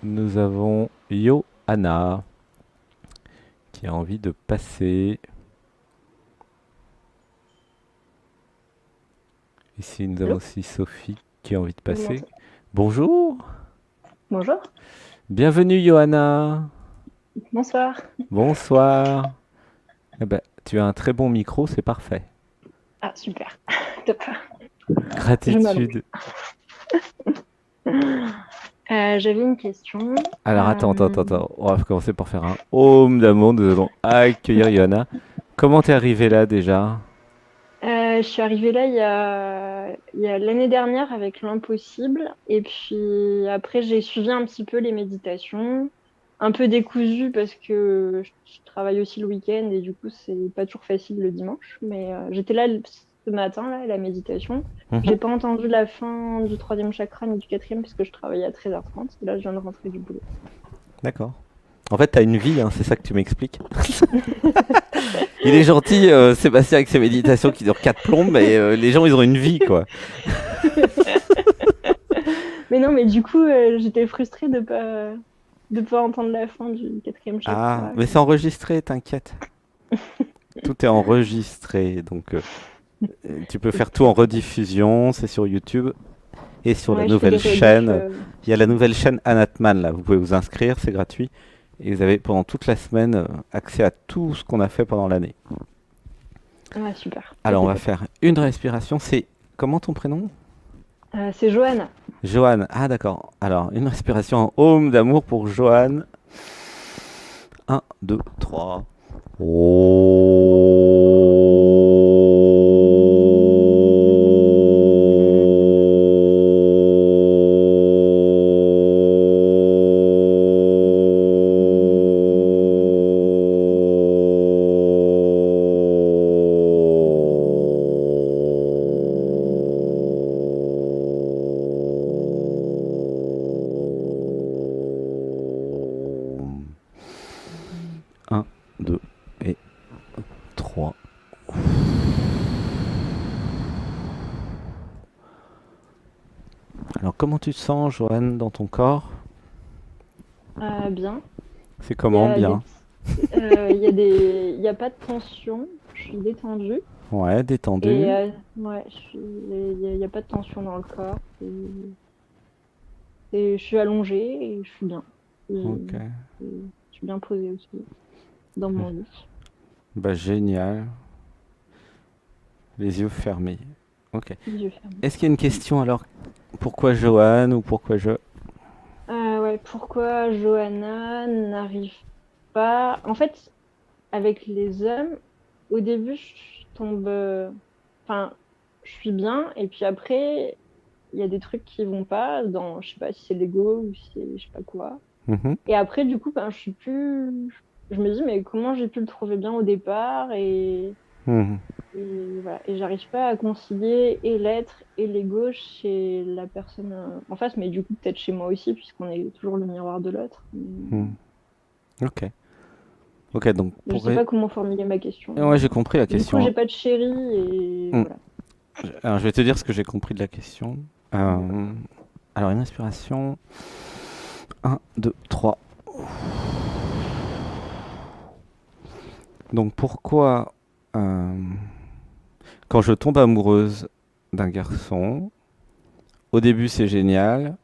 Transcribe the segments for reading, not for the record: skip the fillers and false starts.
nous avons Johanna qui a envie de passer. Ici, nous avons Allô? aussi Sophie qui a envie de Vous passer. m'entendez? Bonjour, Bonjour. bienvenue Johanna. Bonsoir. Bonsoir. Eh ben, tu as un très bon micro, c'est parfait. Ah, super. Top. Je m'allonge. Gratitude. J'avais une question. Alors attends, attends, attends, Euh, attends. On va commencer par faire un home d'amour. Nous allons accueillir Johanna. Comment t'es arrivé là déjà? je suis arrivée là il y a l'année dernière avec l'impossible. Et puis après, j'ai suivi un petit peu les méditations. Un peu décousu parce que je travaille aussi le week-end et du coup, c'est pas toujours facile le dimanche. Mais j'étais là ce matin, là, à la méditation. J'ai Mhm. pas entendu la fin du troisième chakra ni du quatrième puisque je travaillais à 13h30. Et là, je viens de rentrer du boulot. D'accord. En fait, t'as une vie, hein, c'est ça que tu m'expliques. Il est gentil, Sébastien, avec ses méditations qui durent 4 plombes, mais les gens, ils ont une vie, quoi. Mais non, mais du coup, j'étais frustrée de pas entendre la fin du quatrième Ah, chakra. mais c'est enregistré, t'inquiète. Tout est enregistré, donc tu peux faire tout en rediffusion, c'est sur YouTube et sur la Ouais, je fais des nouvelle rediffs. chaîne. Il y a la nouvelle chaîne Anatman, là, vous pouvez vous inscrire, c'est gratuit. Et vous avez pendant toute la semaine accès à tout ce qu'on a fait pendant l'année. Ouais, super. Alors, on Ok, va top. faire une respiration, c'est... Comment ton prénom? C'est Johanna. Johan. Ah, d'accord. Alors, une respiration en home d'amour pour Johan. Un, 2, 3. Un, 2 et 3. Alors, comment tu te sens, Johan, dans ton corps? Bien. C'est Il y comment, a des bien? petits- il y a pas de tension. Je suis détendue. Ouais, Et détendu. ouais, il y a pas de tension dans le corps. Je suis allongée et je suis bien. Et- Ok. et je suis bien posée aussi dans mon lit. Bah, génial. Les yeux fermés. Ok. Les yeux fermés. Est-ce qu'il y a une question alors? Pourquoi Johan ou pourquoi je? Ouais, pourquoi Johanna n'arrive pas... En fait, avec les hommes, au début, je tombe... Enfin, je suis bien, et puis après, il y a des trucs qui vont pas, je sais pas si c'est l'ego ou si c'est je sais pas quoi. Mhm, Et après, du coup, ben, je suis plus... Je me dis, mais comment j'ai pu le trouver bien au départ mhm. et voilà. Et j'arrive pas à concilier et l'être et l'ego chez la personne en face, mais du coup, peut-être chez moi aussi, puisqu'on est toujours le miroir de l'autre. Hmm. Ok. Ok, donc Je sais pas comment formuler ma question. Ouais, j'ai compris la Du coup, question. j'ai pas de chéri et Hmm. voilà. Alors, je vais te dire ce que j'ai compris de la question. D'accord. Euh, Alors, une inspiration. Un, 2, 3. Donc, pourquoi, euh, quand je tombe amoureuse d'un garçon, au début c'est génial,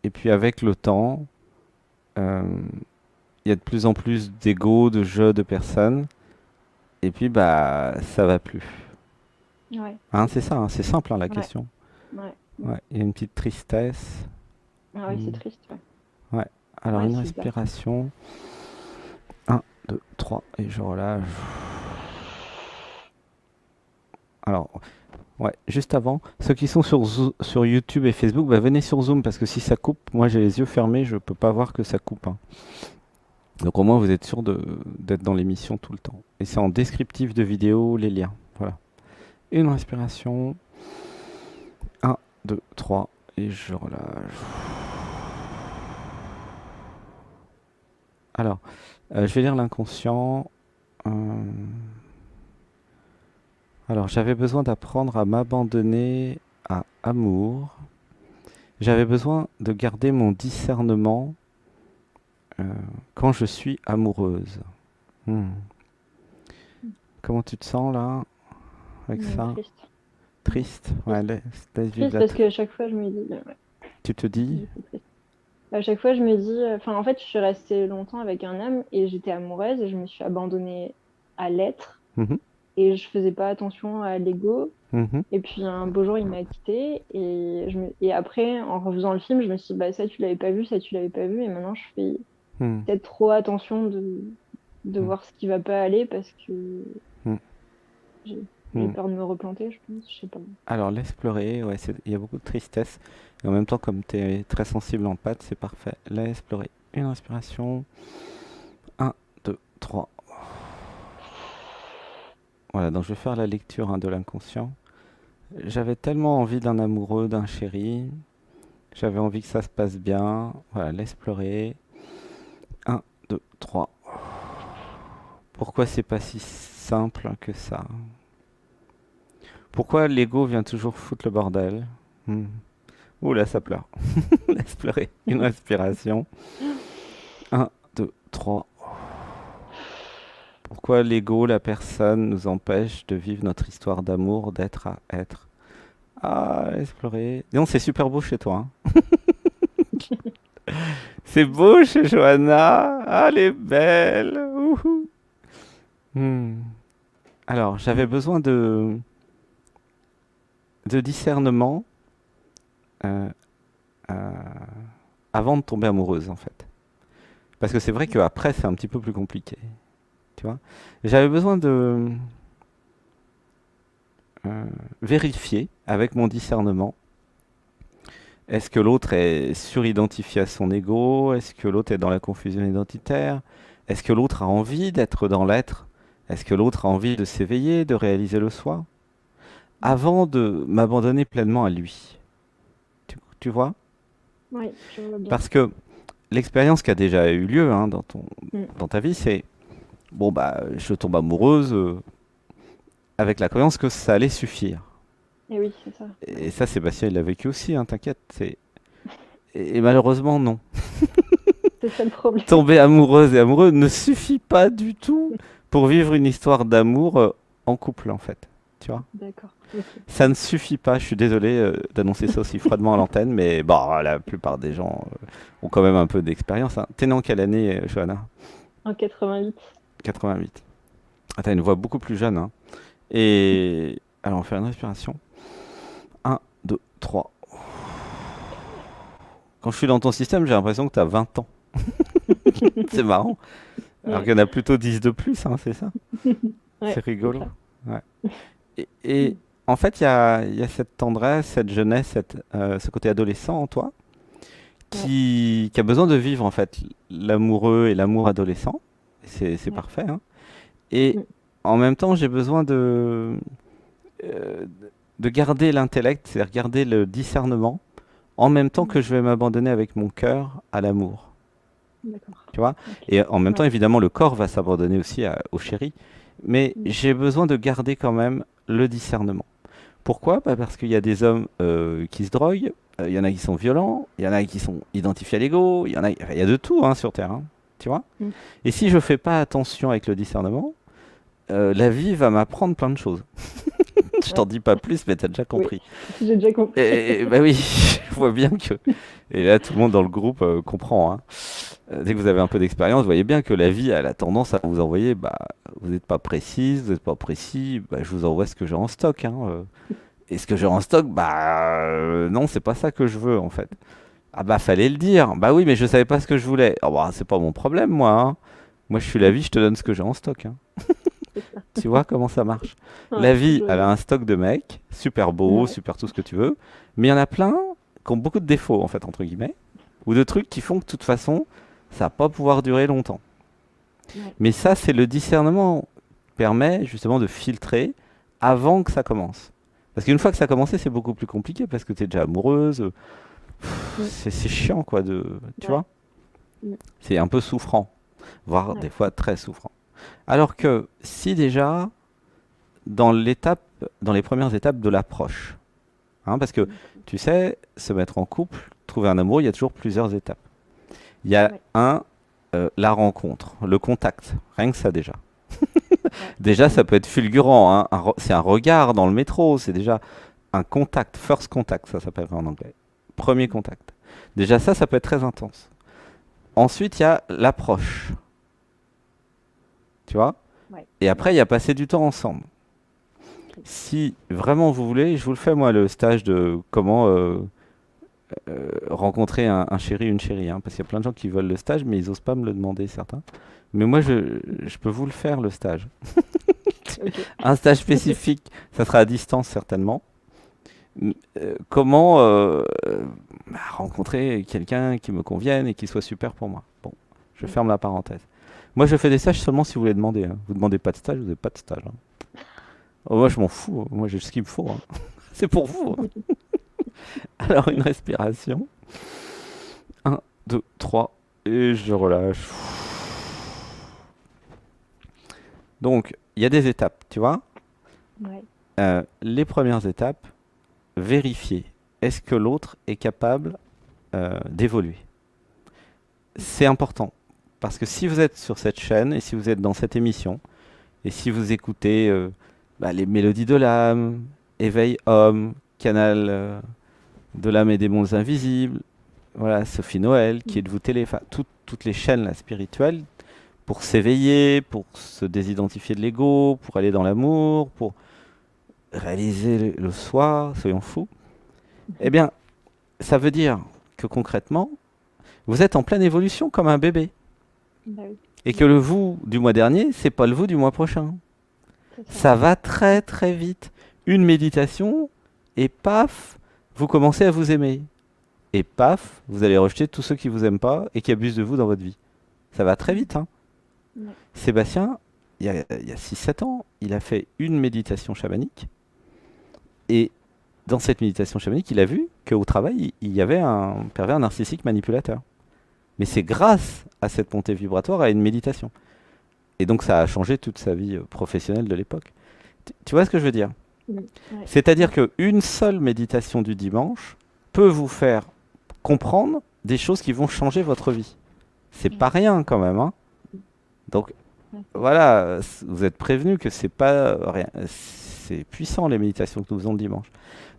et puis avec le temps, euh, il y a de plus en plus d'ego, de jeux, de personnes, et puis bah ça va plus. Ouais, Hein, c'est ça, hein, c'est simple hein, la ouais, question. ouais, ouais. Ouais, il y a une petite tristesse. Ah ouais, c'est Hmm. triste, ouais. Ouais. Alors Ouais, une c'est bizarre. respiration. Un, 2, 3 et je relâche. Alors, ouais, juste avant, ceux qui sont sur YouTube et Facebook, bah, venez sur Zoom parce que si ça coupe, moi j'ai les yeux fermés, je peux pas voir que ça coupe, hein. Donc au moins vous êtes sûr d'être dans l'émission tout le temps. Et c'est en descriptif de vidéo les liens. Voilà. Une respiration. Un, 2, 3 et je relâche. Alors, je vais lire l'inconscient. Euh, Alors, j'avais besoin d'apprendre à m'abandonner à amour. J'avais besoin de garder mon discernement quand je suis amoureuse. Hmm. Comment tu te sens là avec ça? Triste. Triste? Ouais, Triste. laisse vivre Triste la parce qu'à chaque fois, je me dis, ouais, Tu te dis? c'est triste. À chaque fois, je me dis, enfin, en fait, je suis restée longtemps avec un homme et j'étais amoureuse et je me suis abandonnée à l'être Mhm, et je faisais pas attention à l'ego. mhm, Et puis un beau jour, il m'a quittée et après, en refaisant le film, je me suis dit, bah, ça, tu l'avais pas vu, ça, tu l'avais pas vu. Et maintenant, je fais hmm, peut-être trop attention de hmm, voir ce qui va pas aller parce que hmm, j'ai j'ai hmm. peur de me replanter, je pense. Je sais pas. Alors laisse pleurer, ouais, il y a beaucoup de tristesse. Et en même temps, comme tu es très sensible en pâte, c'est parfait. Laisse pleurer. Une inspiration. Un, 2, 3. Voilà, donc je vais faire la lecture de l'inconscient. J'avais tellement envie d'un amoureux, d'un chéri. J'avais envie que ça se passe bien. Voilà, laisse pleurer. Un, 2, 3. Pourquoi c'est pas si simple que ça? Pourquoi l'ego vient toujours foutre le bordel? Hmm. Ouh là, ça pleure. Laisse pleurer. Une respiration. Un, 2, 3. Pourquoi l'ego, la personne, nous empêche de vivre notre histoire d'amour, d'être à être? Ah, laisse pleurer. Dis donc, c'est super beau chez toi, hein. C'est beau chez Johanna. Ah, elle est belle. Ouhou. Hmm. Alors, j'avais besoin de discernement euh, euh, avant de tomber amoureuse, en fait. Parce que c'est vrai qu'après, c'est un petit peu plus compliqué. Tu vois? J'avais besoin de euh, vérifier avec mon discernement. Est-ce que l'autre est suridentifié à son ego? Est-ce que l'autre est dans la confusion identitaire? Est-ce que l'autre a envie d'être dans l'être? Est-ce que l'autre a envie de s'éveiller, de réaliser le soi? Avant de m'abandonner pleinement à lui. Tu vois? Oui, je vois bien. Parce que l'expérience qui a déjà eu lieu Mm. dans ta vie, c'est bon, bah, je tombe amoureuse avec la croyance que ça allait suffire. Et oui, c'est ça. Et ça, Sébastien, il l'a vécu aussi, hein, t'inquiète. Et malheureusement, non. C'est ça le problème. Tomber amoureuse et amoureux ne suffit pas du tout pour vivre une histoire d'amour en couple, en fait. Tu vois? D'accord. Ok. Ça ne suffit pas. Je suis désolé d'annoncer ça aussi froidement à l'antenne, mais bon, la plupart des gens ont quand même un peu d'expérience, hein. T'es né en quelle année, Johanna? En 88. 88. Ah, t'as une voix beaucoup plus jeune, hein. Et alors, on fait une respiration. Un, 2, 3. Quand je suis dans ton système, j'ai l'impression que t'as 20 ans. C'est marrant. Alors Ouais. qu'il y en a plutôt 10 de plus, hein, c'est ça? Ouais, C'est c'est rigolo. ça. Ouais. Et en fait, il y a cette tendresse, cette jeunesse, ce côté adolescent en toi Ouais. qui a besoin de vivre en fait l'amoureux et l'amour adolescent. C'est Ouais. parfait, hein. Et Mm. en même temps, j'ai besoin euh, de garder l'intellect, c'est-à-dire garder le discernement, en même temps Mm. que je vais m'abandonner avec mon cœur à l'amour. D'accord. Tu vois? Ok. Et en même temps, Ouais. évidemment, le corps va s'abandonner aussi au chéri. Mais Mm. j'ai besoin de garder quand même le discernement. Pourquoi? Bah parce qu'il y a des hommes qui se droguent, il y en a qui sont violents, il y en a qui sont identifiés à l'ego, enfin, il y a de tout hein, sur Terre, hein, tu vois? Mm. Et si je fais pas attention avec le discernement, la vie va m'apprendre plein de choses. Je t'en Ouais. dis pas plus, mais t'as déjà Oui, compris. j'ai déjà compris. Bah oui, je vois bien que. Et là, tout le monde dans le groupe comprend, hein. Dès que vous avez un peu d'expérience, vous voyez bien que la vie elle a tendance à vous envoyer, bah, vous n'êtes pas précise, vous n'êtes pas précis, bah, je vous envoie ce que j'ai en stock, hein. Et ce que j'ai en stock, bah, non, c'est pas ça que je veux en fait. Ah bah, fallait le dire. Bah oui, mais je savais pas ce que je voulais. Oh, bah, c'est pas mon problème, moi, hein. Moi, je suis la vie, je te donne ce que j'ai en stock, hein. C'est ça. Tu vois comment ça marche? Ouais, La je vie, vois elle a bien. un stock de mecs, super beaux, Ouais. super tout ce que tu veux, mais il y en a plein qui ont beaucoup de défauts, en fait, entre guillemets, ou de trucs qui font que, de toute façon, ça va pas pouvoir durer longtemps. Ouais. Mais ça, c'est le discernement qui permet justement de filtrer avant que ça commence. Parce qu'une fois que ça a commencé, c'est beaucoup plus compliqué parce que tu es déjà amoureuse. Mm. C'est chiant, quoi, tu Ouais. vois? Mm. C'est un peu souffrant, voire des Ouais. fois très souffrant. Alors que si déjà, dans l'étape, dans les premières étapes de l'approche, hein, parce que D'accord. tu sais, se mettre en couple, trouver un amour, il y a toujours plusieurs étapes. Il y a Ouais. la rencontre, le contact, rien que ça déjà. Ouais. Déjà, ça Mm. peut être fulgurant, hein. C'est un regard dans le métro, c'est déjà un contact, first contact, ça s'appelle en anglais. Premier contact. Déjà, ça peut être très intense. Ensuite, il y a l'approche, tu vois? Ouais. Et Ouais. après, il y a passer du temps ensemble. Ok. Si vraiment vous voulez, je vous le fais moi, le stage de comment rencontrer un chéri, une chérie, hein, parce qu'il y a plein de gens qui veulent le stage, mais ils osent pas me le demander, certains. Mais moi, je peux vous le faire, le stage. Ok. Un stage spécifique, ça sera à distance certainement. Comment rencontrer quelqu'un qui me convienne et qui soit super pour moi. Bon, je Mm. ferme la parenthèse. Moi, je fais des stages seulement si vous les demandez, hein. Vous demandez pas de stage, vous n'avez pas de stage, hein. Oh, moi, je m'en fous, hein. Moi, j'ai ce qu'il me faut, hein. C'est pour vous, hein. Alors, une respiration. Un, 2, 3. Et je relâche. Donc, il y a des étapes, tu vois. Ouais. Les premières étapes, vérifier. Est-ce que l'autre est capable d'évoluer? C'est important. Parce que si vous êtes sur cette chaîne et si vous êtes dans cette émission, et si vous écoutez les Mélodies de l'âme, Éveil Homme, Canal de l'âme et des mondes invisibles, voilà, Sophie Noël, qui Mm. est de vous télé, enfin, toutes les chaînes là, spirituelles, pour s'éveiller, pour se désidentifier de l'ego, pour aller dans l'amour, pour réaliser le soi, soyons fous, eh bien, ça veut dire que concrètement, vous êtes en pleine évolution comme un bébé. Bah oui. Et Mm. que le vous du mois dernier, c'est pas le vous du mois prochain. C'est ça. Ça va très très vite. Une méditation, et paf, vous commencez à vous aimer. Et paf, vous allez rejeter tous ceux qui vous aiment pas et qui abusent de vous dans votre vie. Ça va très vite, hein. Ouais. Sébastien, il y a 6-7 ans, il a fait une méditation chamanique. Et dans cette méditation chamanique, il a vu qu'au travail, il y avait un pervers narcissique manipulateur. Mais c'est grâce à cette montée vibratoire, à une méditation. Et donc ça a changé toute sa vie professionnelle de l'époque. Tu vois ce que je veux dire? Mm. Ouais. C'est-à-dire Ouais. qu'une seule méditation du dimanche peut vous faire comprendre des choses qui vont changer votre vie. C'est pas Ouais. rien quand même, hein. Donc Ouais. voilà, vous êtes prévenus que c'est pas rien. C'est puissant les méditations que nous faisons le dimanche.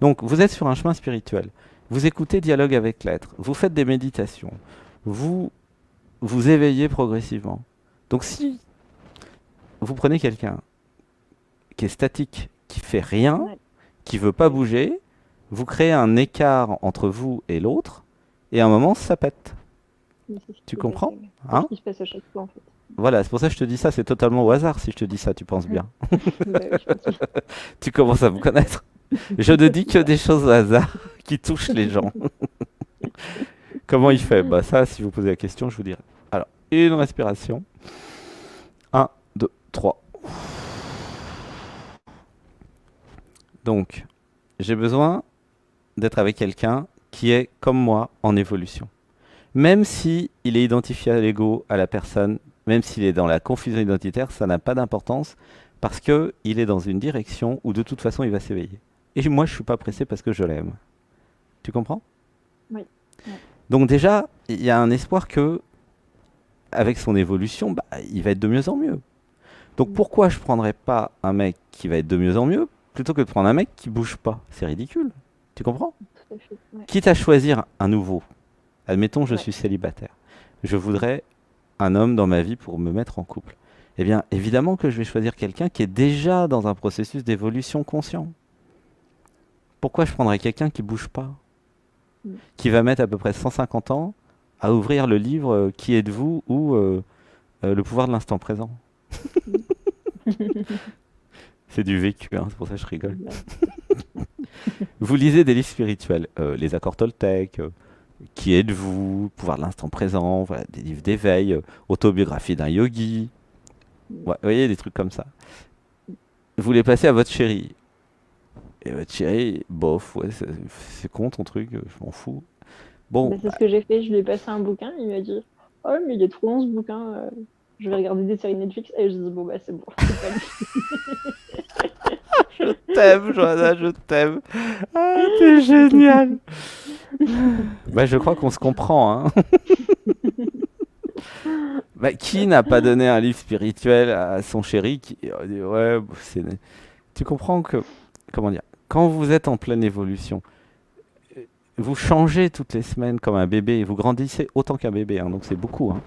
Donc vous êtes sur un chemin spirituel. Vous écoutez Dialogue avec l'être. Vous faites des méditations. Vous vous éveillez progressivement. Donc si vous prenez quelqu'un qui est statique, qui fait rien, Ouais. qui veut pas Ouais. bouger, vous créez un écart entre vous et l'autre, et à un moment ça pète. Mais c'est ce qui Tu s'est passé. comprends? Ouais. C'est ce Hein? qui se passe à chaque fois en fait. Voilà, c'est pour ça que je te dis ça, c'est totalement au hasard si je te dis ça, tu penses bien. Bah oui, je pense que Tu commences à me connaître. Je ne dis que des choses au hasard qui touchent les gens. Comment il fait? Bah ça, si vous posez la question, je vous dirai. Alors, une respiration. Un, 2, 3. Donc, j'ai besoin d'être avec quelqu'un qui est comme moi en évolution. Même si il est identifié à l'ego, à la personne, même s'il est dans la confusion identitaire, ça n'a pas d'importance parce que il est dans une direction où de toute façon il va s'éveiller. Et moi, je suis pas pressé parce que je l'aime. Tu comprends? oui. Ouais. Donc déjà, il y a un espoir que, avec son évolution, bah, il va être de mieux en mieux. Donc Mm. pourquoi je prendrais pas un mec qui va être de mieux en mieux plutôt que de prendre un mec qui bouge pas? C'est ridicule. Tu comprends? Tout à fait. Ouais. Quitte à choisir un nouveau. Admettons, je Ouais. suis célibataire. Je voudrais un homme dans ma vie pour me mettre en couple. Eh bien, évidemment que je vais choisir quelqu'un qui est déjà dans un processus d'évolution conscient. Pourquoi je prendrais quelqu'un qui bouge pas? Mm. Qui va mettre à peu près 150 ans à ouvrir le livre Qui êtes-vous ou Le pouvoir de l'instant présent. C'est du vécu, hein, c'est pour ça que je rigole. Ouais. Vous lisez des livres spirituels, les accords Toltec, Qui êtes-vous, Pouvoir de l'instant présent, voilà, des livres d'éveil, autobiographie d'un yogi. Mm. Ouais, vous voyez, des trucs comme ça. Vous les passez à votre chérie. Et votre chérie, bof, ouais, c'est con ton truc, je m'en fous. Bon, Bah, c'est ce que j'ai fait. Je lui ai passé un bouquin. Il m'a dit oh, mais il est trop long ce bouquin. Je vais regarder des séries Netflix. Et je dis bon, bah c'est bon. C'est pas lui. je t'aime, Johanna, je t'aime. Ah, t'es génial. Bah, je crois qu'on se comprend, hein. Bah, qui n'a pas donné un livre spirituel à son chéri qui dit ouais, tu comprends que, comment dire, quand vous êtes en pleine évolution, vous changez toutes les semaines comme un bébé et vous grandissez autant qu'un bébé, hein, donc c'est beaucoup, hein.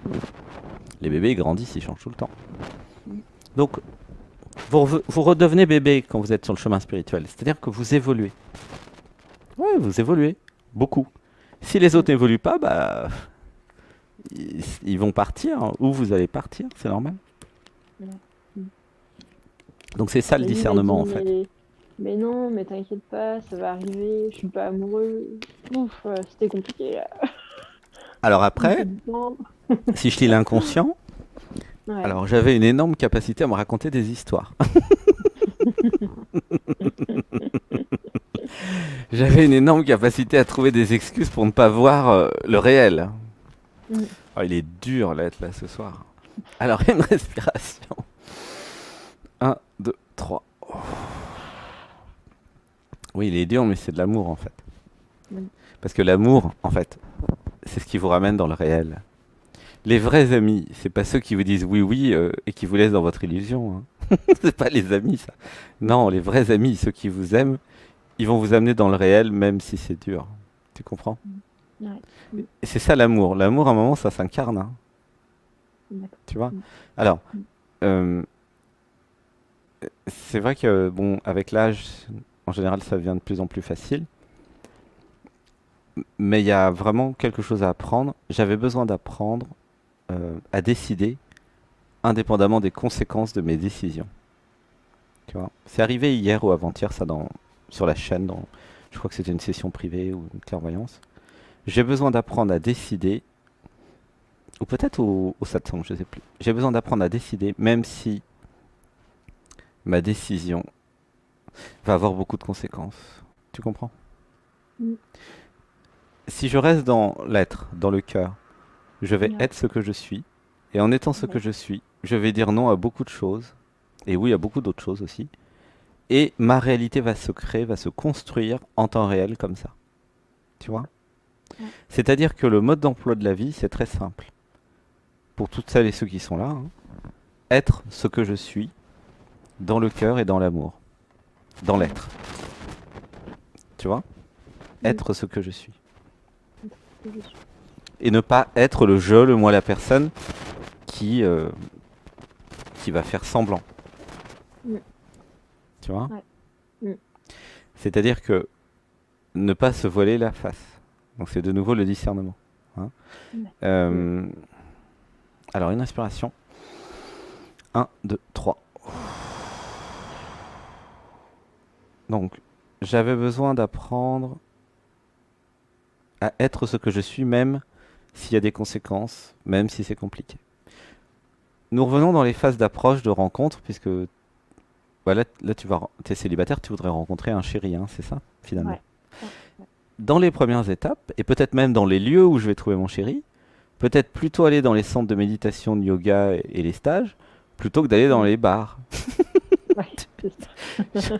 Les bébés ils grandissent, ils changent tout le temps. Donc vous redevenez bébé quand vous êtes sur le chemin spirituel, c'est-à-dire que vous évoluez. Ouais, vous évoluez beaucoup. Si les autres n'évoluent pas, bah ils vont partir, hein, ou vous allez partir, c'est normal. Donc c'est ça le Et lui m'a dit, discernement en fait. mais non, mais t'inquiète pas, ça va arriver, je suis pas amoureux. Ouf, c'était compliqué là. Alors Il me faut après, du temps. si je lis l'inconscient, Ouais. alors j'avais une énorme capacité à me raconter des histoires. J'avais une énorme capacité à trouver des excuses pour ne pas voir le réel. Mm. Oh, il est dur d'être là ce soir. Alors une respiration. 1, 2, 3. Oui, il est dur, mais c'est de l'amour en fait. Mm. Parce que l'amour, en fait, c'est ce qui vous ramène dans le réel. Les vrais amis, c'est pas ceux qui vous disent oui oui et qui vous laissent dans votre illusion, hein. C'est pas les amis ça. Non, les vrais amis, ceux qui vous aiment, ils vont vous amener dans le réel même si c'est dur. Tu comprends? Ouais. Et c'est ça l'amour. L'amour à un moment ça s'incarne, hein. D'accord. Tu vois? Mm. Alors, Mm. euh, c'est vrai que bon, avec l'âge, en général ça devient de plus en plus facile. Mais il y a vraiment quelque chose à apprendre. J'avais besoin d'apprendre à décider indépendamment des conséquences de mes décisions. Tu vois, c'est arrivé hier ou avant-hier, ça sur la chaîne, je crois que c'était une session privée ou une clairvoyance. J'ai besoin d'apprendre à décider, ou peut-être au satsang, je sais plus. J'ai besoin d'apprendre à décider, même si ma décision va avoir beaucoup de conséquences. Tu comprends? Mm. Si je reste dans l'être, dans le cœur, je vais Ouais. être ce que je suis. Et en étant ce que Ouais. je suis, je vais dire non à beaucoup de choses. Et oui, à beaucoup d'autres choses aussi. Et ma réalité va se créer, va se construire en temps réel comme ça. Tu vois? Ouais. C'est-à-dire que le mode d'emploi de la vie, c'est très simple. Pour toutes celles et ceux qui sont là, hein. Être ce que je suis, dans le cœur et dans l'amour. Dans l'être. Tu vois? Mm. Être ce que je suis. Je suis. Et ne pas être le je, le moi, la personne qui, euh, qui va faire semblant. Mm. Tu vois? Ouais. Mm. C'est-à-dire que ne pas se voiler la face. Donc c'est de nouveau le discernement, hein. Ouais. Euh, alors une inspiration. 1, 2, 3. Donc j'avais besoin d'apprendre à être ce que je suis, même s'il y a des conséquences, même si c'est compliqué. Nous revenons dans les phases d'approche, de rencontre, puisque voilà, là tu es célibataire, tu voudrais rencontrer un chéri, hein, c'est ça, finalement. Ouais. Ouais. Dans les premières étapes, et peut-être même dans les lieux où je vais trouver mon chéri, peut-être plutôt aller dans les centres de méditation, de yoga et les stages, plutôt que d'aller dans Mm. les bars. Ouais, c'est ça.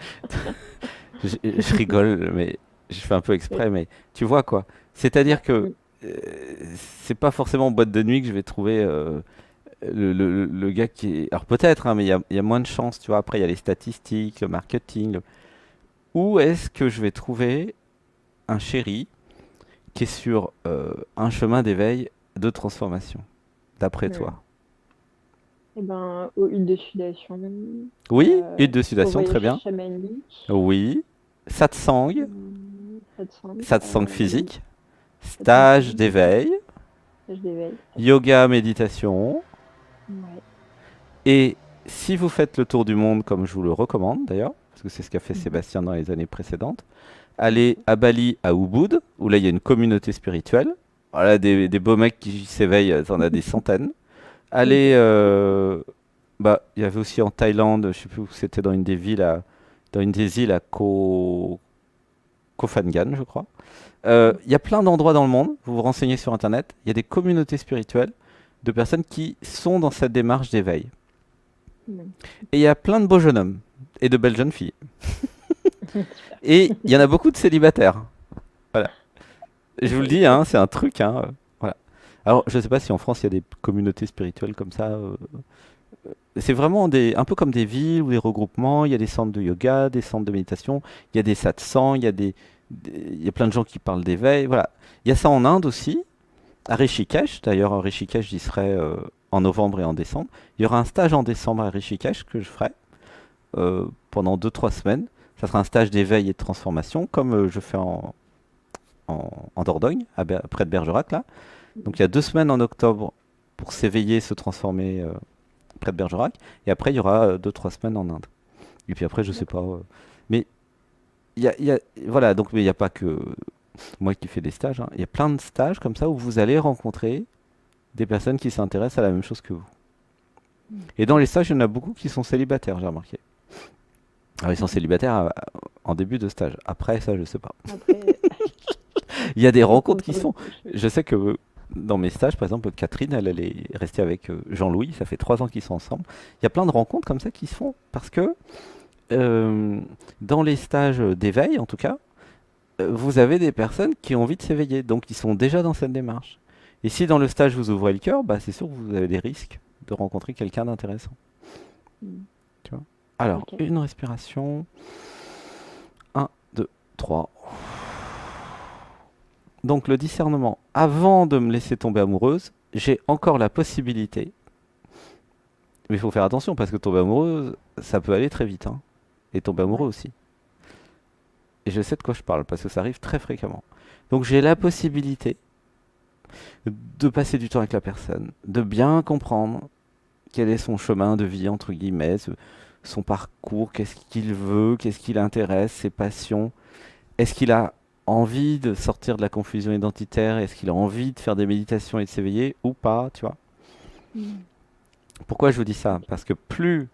Je rigole, mais je fais un peu exprès, mais tu vois quoi. C'est-à-dire que Mm. euh, c'est pas forcément en boîte de nuit que je vais trouver le gars qui est. Alors peut-être, hein, mais il y a moins de chances, tu vois. Après, il y a les statistiques, le marketing. Où est-ce que je vais trouver un chéri qui est sur un chemin d'éveil, de transformation, d'après Ouais. toi? Eh ben, aux huiles de sudation, Oui, huile de au sudation, très voyage bien. chamanique, Oui. Satsang, satsang, satsang oui, physique, satsang stage physique, d'éveil, stage d'éveil. yoga, méditation. Ouais. Et si vous faites le tour du monde, comme je vous le recommande d'ailleurs, parce que c'est ce qu'a fait Mhm. Sébastien dans les années précédentes, allez à Bali, à Ubud, où là il y a une communauté spirituelle. Voilà, des beaux mecs qui s'éveillent, t'en as des centaines. Allez, bah, il y avait aussi en Thaïlande, je sais plus où c'était, dans une des îles à Koh Phangan, je crois. Il y a plein d'endroits dans le monde, vous vous renseignez sur Internet, il y a des communautés spirituelles de personnes qui sont dans cette démarche d'éveil. Mhm. Et il y a plein de beaux jeunes hommes et de belles jeunes filles. Et il y en a beaucoup de célibataires. Voilà. Je vous le dis, hein, c'est un truc, hein, voilà. Alors, je sais pas si en France, il y a des communautés spirituelles comme ça. C'est vraiment un peu comme des villes ou des regroupements. Il y a des centres de yoga, des centres de méditation. Il y a des satsang. Il y a plein de gens qui parlent d'éveil. Voilà. Il y a ça en Inde aussi, à Rishikesh. D'ailleurs, à Rishikesh, j'y serai en novembre et en décembre. Il y aura un stage en décembre à Rishikesh que je ferai pendant 2-3 semaines. Ça sera un stage d'éveil et de transformation, comme je fais en Dordogne, près de Bergerac, là. Donc il y a 2 semaines en octobre pour s'éveiller, se transformer près de Bergerac. Et après, il y aura 2-3 semaines en Inde. Et puis après, je sais pas. Mais voilà, donc mais il n'y a pas que moi qui fais des stages, hein. Il y a plein de stages comme ça où vous allez rencontrer des personnes qui s'intéressent à la même chose que vous. Et dans les stages, il y en a beaucoup qui sont célibataires, j'ai remarqué. Alors ils sont célibataires en début de stage. Après, ça, je sais pas. Après, Il y a des on rencontres qui comprend sont. Je sais que dans mes stages, par exemple, Catherine, elle est restée avec Jean-Louis. Ça fait 3 ans qu'ils sont ensemble. Il y a plein de rencontres comme ça qui se font parce que euh, dans les stages d'éveil, en tout cas, vous avez des personnes qui ont envie de s'éveiller. Donc, ils sont déjà dans cette démarche. Et si dans le stage vous ouvrez le cœur, bah, c'est sûr que vous avez des risques de rencontrer quelqu'un d'intéressant. Mm. Tu vois. Alors, Ok. une respiration. 1, 2, 3. Donc le discernement, avant de me laisser tomber amoureuse, j'ai encore la possibilité, mais il faut faire attention parce que tomber amoureuse, ça peut aller très vite, hein. Et tomber amoureux Ouais. aussi. Et je sais de quoi je parle parce que ça arrive très fréquemment. Donc j'ai la possibilité de passer du temps avec la personne, de bien comprendre quel est son chemin de vie, entre guillemets, son parcours, qu'est-ce qu'il veut, qu'est-ce qui l'intéresse, ses passions. Est-ce qu'il a envie de sortir de la confusion identitaire? Est-ce qu'il a envie de faire des méditations et de s'éveiller ou pas, tu vois? Mm. Pourquoi je vous dis ça? Ok. Parce que plus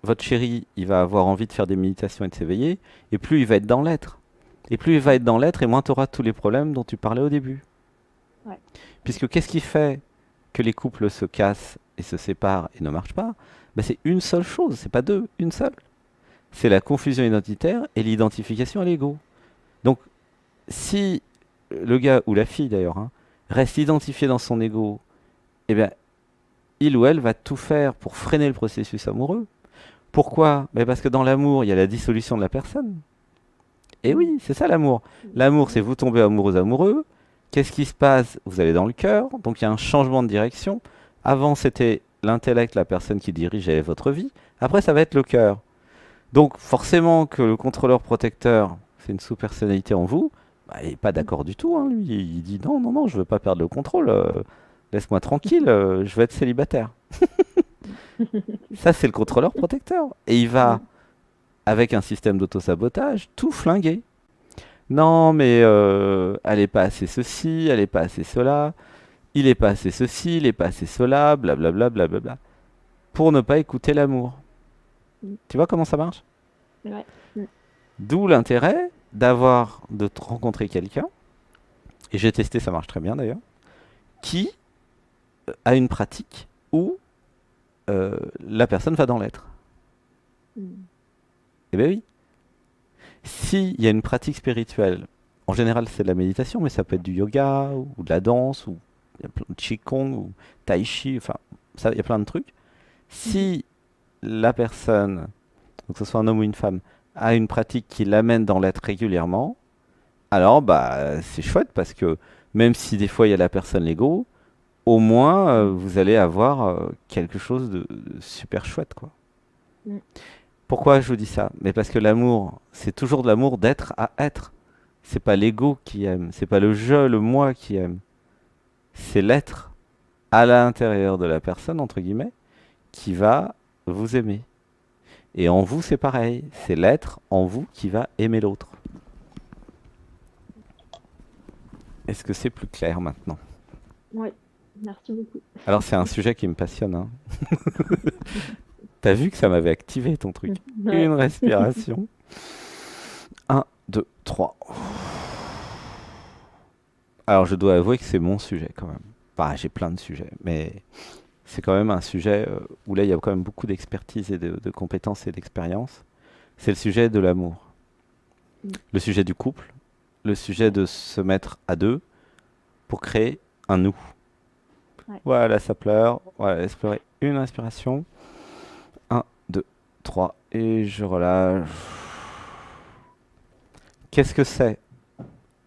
votre chéri, il va avoir envie de faire des méditations et de s'éveiller, et plus il va être dans l'être. Et plus il va Mm. être dans l'être, et moins tu auras tous les problèmes dont tu parlais au début. Ouais. Puisque qu'est-ce qui fait que les couples se cassent et se séparent et ne marchent pas? Ben, c'est une seule chose, c'est pas deux, une seule. C'est la confusion identitaire et l'identification à l'ego. Donc, si le gars ou la fille d'ailleurs hein, reste identifié dans son ego, eh bien, il ou elle va tout faire pour freiner le processus amoureux. Pourquoi? Ben parce que dans l'amour, il y a la dissolution de la personne. Et Mm. oui, c'est ça l'amour. Mm. L'amour, c'est vous tombez amoureux. Qu'est-ce qui se passe? Vous allez dans le cœur, donc il y a un changement de direction. Avant, c'était l'intellect, la personne qui dirigeait votre vie. Après, ça va être le cœur. Donc, forcément que le contrôleur protecteur, c'est une sous-personnalité en vous, bah, il n'est pas d'accord du tout, hein, lui. Il dit non, non, non, je veux pas perdre le contrôle. Laisse-moi tranquille, je veux être célibataire. Ça, c'est le contrôleur protecteur. Et il va, Mm. avec un système d'autosabotage, tout flinguer. Non, mais elle est pas assez ceci, elle est pas assez cela, il est pas assez ceci, il est pas assez cela, blablabla, blablabla. Pour ne pas écouter l'amour. Mm. Tu vois comment ça marche? Ouais. Mm. D'où l'intérêt de rencontrer quelqu'un, et j'ai testé, ça marche très bien d'ailleurs, qui a une pratique où la personne va dans l'être. Mm. Eh bien oui. S'il y a une pratique spirituelle, en général c'est de la méditation, mais ça peut être du yoga, ou de la danse, ou il y a plein de qigong, ou tai chi, enfin, ça, il y a plein de trucs. Mhm. Si la personne, donc que ce soit un homme ou une femme, a une pratique qui l'amène dans l'être régulièrement, alors bah c'est chouette parce que même si des fois il y a la personne l'ego, au moins vous allez avoir quelque chose de super chouette quoi. Mm. Pourquoi je vous dis ça? Mais parce que l'amour, c'est toujours de l'amour d'être à être. C'est pas l'ego qui aime, c'est pas le je, le moi qui aime. C'est l'être à l'intérieur de la personne, entre guillemets, qui va vous aimer. Et en vous, c'est pareil. C'est l'être en vous qui va aimer l'autre. Est-ce que c'est plus clair maintenant? Ouais. Merci beaucoup. Alors, c'est un sujet qui me passionne, hein. T'as vu que ça m'avait activé ton truc. Ouais. Une respiration. 1, 2, 3. Alors, je dois avouer que c'est mon sujet quand même. Enfin, j'ai plein de sujets, mais c'est quand même un sujet où là, il y a quand même beaucoup d'expertise et de compétences et d'expérience. C'est le sujet de l'amour, Mm. le sujet du couple, le sujet de se mettre à deux pour créer un nous. Ouais. Voilà, ça pleure. Voilà, laisse pleurer une inspiration. Un, 2, 3. Et je relâche. Qu'est-ce que c'est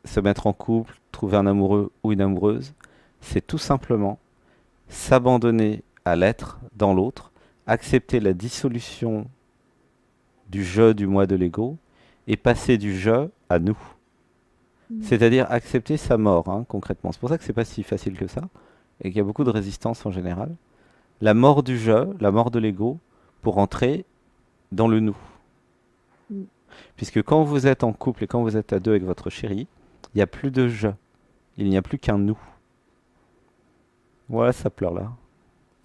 se mettre en couple, trouver un amoureux ou une amoureuse? C'est tout simplement s'abandonner à l'être dans l'autre, accepter la dissolution du je, du moi, de l'ego, et passer du je à nous. Mm. C'est-à-dire accepter sa mort, hein, concrètement. C'est pour ça que c'est pas si facile que ça, et qu'il y a beaucoup de résistance en général. La mort du je, la mort de l'ego, pour entrer dans le nous. Mm. Puisque quand vous êtes en couple et quand vous êtes à deux avec votre chérie, il n'y a plus de je, il n'y a plus qu'un nous. Voilà, ça pleure là.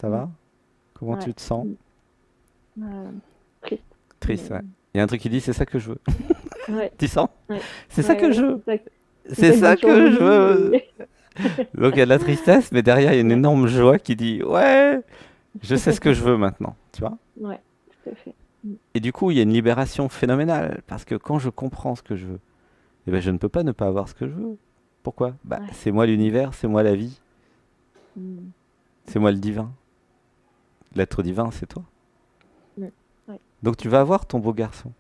Ça Mm. va? Comment Ouais. tu te sens? Triste. Triste, Mais... ouais. Il y a un truc qui dit, c'est ça que je veux. Ouais. Tu sens? Ouais. C'est ça que Ouais, je veux. c'est ça, C'est ça que tu as que je voulu. veux. Donc il y a de la tristesse, mais derrière il y a une Ouais. énorme joie qui dit, ouais, je sais ce que je veux maintenant, tu vois? Ouais, tout à fait. Mm. Et du coup, il y a une libération phénoménale, parce que quand je comprends ce que je veux, eh ben, je ne peux pas ne pas avoir ce que je veux. Pourquoi? Bah, Ouais. c'est moi l'univers, c'est moi la vie, Mm. c'est moi le divin. L'être divin, c'est toi. Mm. Ouais. Donc tu vas avoir ton beau garçon.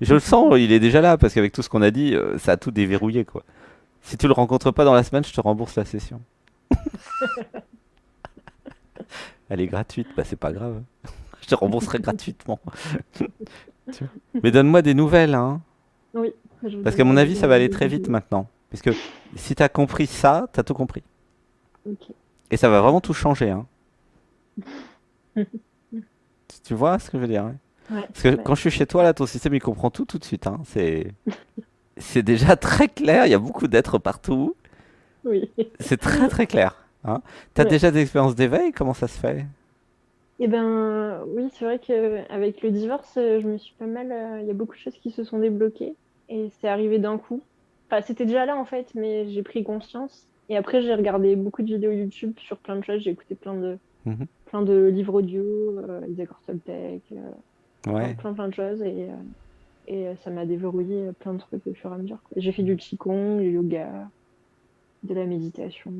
Je le sens, il est déjà là, parce qu'avec tout ce qu'on a dit, ça a tout déverrouillé, quoi. Si tu le rencontres pas dans la semaine, je te rembourse la session. Elle est gratuite, bah c'est pas grave. Je te rembourserai gratuitement. Tu vois. Mais donne-moi des nouvelles, hein. Oui, je vous Parce qu'à mon donnerai avis, ça va aller des très vite vidéos. maintenant. Parce que si t'as compris ça, t'as tout compris. Ok. Et ça va vraiment tout changer, hein. Tu vois ce que je veux dire, hein? Ouais, Parce que ouais. quand je suis chez toi, là, ton système, il comprend tout de suite, hein. C'est déjà très clair, il y a beaucoup d'êtres partout. Oui. C'est très très clair, hein. T'as Ouais. déjà des expériences d'éveil? Comment ça se fait? Eh ben, oui, c'est vrai qu'avec le divorce, je me suis pas mal. Il y a beaucoup de choses qui se sont débloquées et c'est arrivé d'un coup. Enfin, c'était déjà là en fait, mais j'ai pris conscience. Et après, j'ai regardé beaucoup de vidéos YouTube sur plein de choses. J'ai écouté Mhm. plein de livres audio, Isaac Toltec, Ouais. plein de choses. Et ça m'a déverrouillé plein de trucs au fur et à mesure, quoi. J'ai fait du Qigong, du yoga, de la méditation.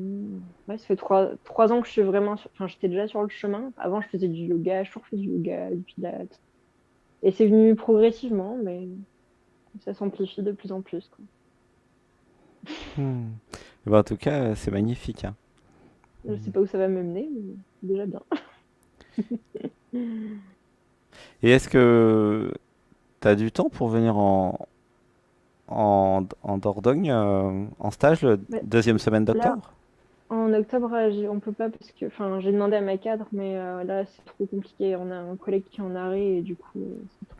Ouais, ça fait trois ans que je suis vraiment enfin, j'étais déjà sur le chemin. Avant, je faisais du yoga, j'ai toujours fait du yoga, du pilates. Et c'est venu progressivement, mais ça s'amplifie de plus en plus, quoi. Hmm. Eh ben, en tout cas, c'est magnifique, hein. Je sais pas où ça va me mener, mais c'est déjà bien. Et est-ce que t'as du temps pour venir en Dordogne, en stage, le Ouais, deuxième semaine là, d'octobre? en octobre, on peut pas parce que, enfin, j'ai demandé à ma cadre, mais là, c'est trop compliqué. On a un collègue qui est en arrêt et du coup,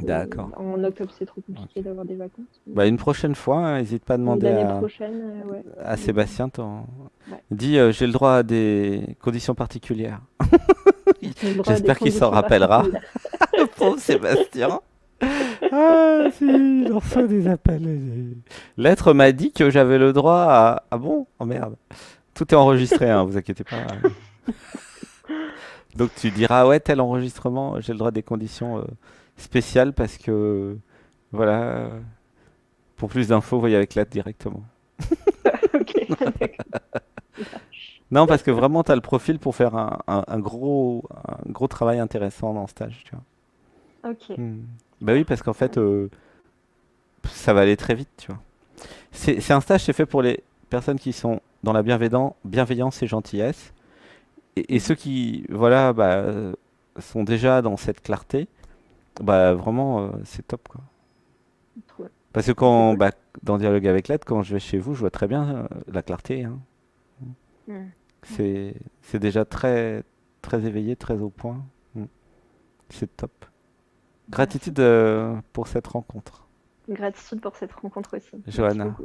D'accord. en octobre, c'est trop Ok. compliqué d'avoir des vacances. Bah, une prochaine fois, n'hésite pas à Mais demander l'année prochaine, ouais. à Sébastien. Ouais. Dis, j'ai le droit à des conditions particulières. J'ai le droit à des J'espère qu'il s'en conditions rappellera. particulières. Pauvre Sébastien. Ah, si, il en reçoit des appels. L'être m'a dit que j'avais le droit à... Ah bon? Oh merde. Tout est enregistré, hein, vous inquiétez pas. Donc tu diras, ouais, tel enregistrement, j'ai le droit à des conditions spéciales parce que, voilà, pour plus d'infos, voyez avec l'être directement. Ok, d'accord. Non, parce que vraiment, tu as le profil pour faire un gros travail intéressant dans le stage, tu vois. Ok. Hmm. Bah oui, parce qu'en fait, ça va aller très vite, tu vois. C'est un stage, c'est fait pour les personnes qui sont dans la bienveillance et gentillesse. Et ceux Mhm. qui, voilà, bah, sont déjà dans cette clarté, bah vraiment, c'est top, quoi. Trop- Parce que C'est quand, cool. bah, dans Dialogue avec l'aide, quand je vais chez vous, je vois très bien la clarté, hein. Mm. C'est déjà très, très éveillé, très au point. Mm. C'est top. Merci. Gratitude pour cette rencontre, Gratitude pour cette rencontre aussi. Merci Johanna. beaucoup.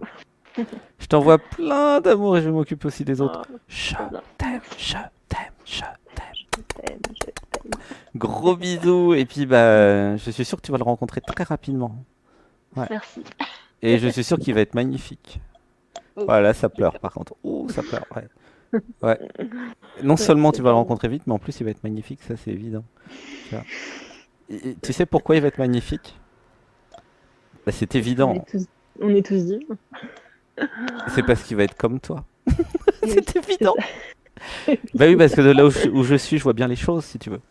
Je t'envoie plein d'amour et je m'occupe aussi des autres. Oh, Je trop bien. t'aime, Merci. je t'aime, je t'aime. Je t'aime, je t'aime. Gros bisous. Et puis, bah, je suis sûr que tu vas le rencontrer très rapidement. Ouais. Merci. Et je suis sûr qu'il va être magnifique. Ok, Voilà, ça pleure super. par contre. Oh, ça pleure, ouais. Ouais. Non Ouais, seulement tu vas le j'espère bien. rencontrer vite, mais en plus il va être magnifique, ça c'est évident. Tu vois. Et tu sais pourquoi il va être magnifique? Bah, c'est Parce qu'on est évident. on est tous divins. C'est parce qu'il va être comme toi. Et oui, C'est c'est évident. ça. Bah oui, parce que de là où je suis, je vois bien les choses, si tu veux.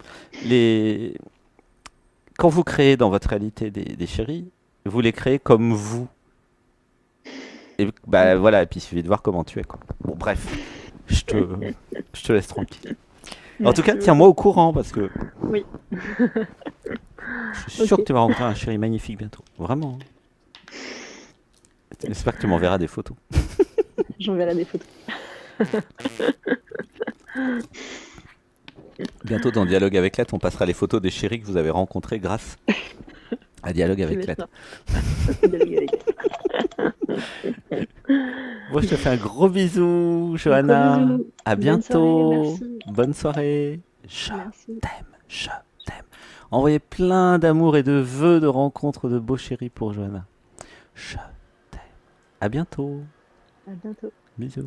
Les... Quand vous créez dans votre réalité des chéris, vous les créez comme vous. Et bah voilà, et puis il suffit de voir comment tu es, quoi. Bon, bref, je te, je te laisse tranquille. En tout cas, Merci tiens-moi beaucoup. au courant, parce que Oui, je suis sûr que ok. tu vas rencontrer un chéri magnifique bientôt. Vraiment. J'espère que tu m'enverras des photos. J'enverrai des photos. Bientôt dans Dialogue avec Lettres, on passera les photos des chéris que vous avez rencontrés grâce à Dialogue Ça va avec être Lettres. ça. Ça, c'est dialogue avec. Bon, je te fais un gros bisou, Gros Johanna. bisous. À Bonne soirée. bientôt. Merci. Bonne soirée. Je Merci. t'aime, je t'aime. Envoyez plein d'amour et de vœux de rencontre de beaux chéris pour Johanna. Je t'aime. À bientôt. À bientôt. Bisous.